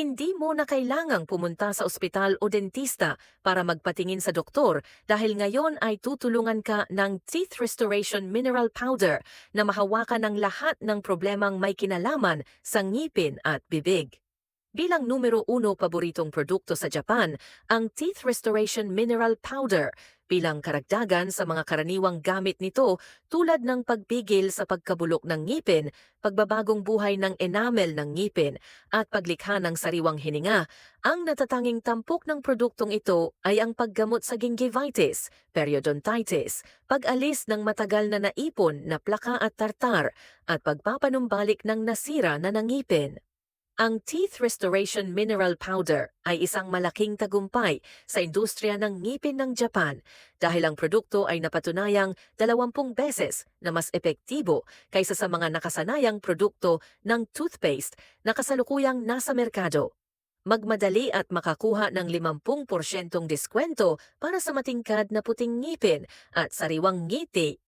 Hindi mo na kailangang pumunta sa ospital o dentista para magpatingin sa doktor dahil ngayon ay tutulungan ka ng Teeth Restoration Mineral Powder na mahawakan ng lahat ng problemang may kinalaman sa ngipin at bibig. Bilang numero uno paboritong produkto sa Japan, ang Teeth Restoration Mineral Powder bilang karagdagan sa mga karaniwang gamit nito tulad ng pagpigil sa pagkabulok ng ngipin, pagbabagong buhay ng enamel ng ngipin, at paglikha ng sariwang hininga. Ang natatanging tampok ng produktong ito ay ang paggamot sa gingivitis, periodontitis, pag-alis ng matagal na naipon na plaka at tartar, at pagpapanumbalik ng nasira na ngipin. Ang Teeth Restoration Mineral Powder ay isang malaking tagumpay sa industriya ng ngipin ng Japan dahil ang produkto ay napatunayang 20 beses na mas epektibo kaysa sa mga nakasanayang produkto ng toothpaste na kasalukuyang nasa merkado. Magmadali at makakuha ng 50% diskwento para sa matingkad na puting ngipin at sariwang ngiti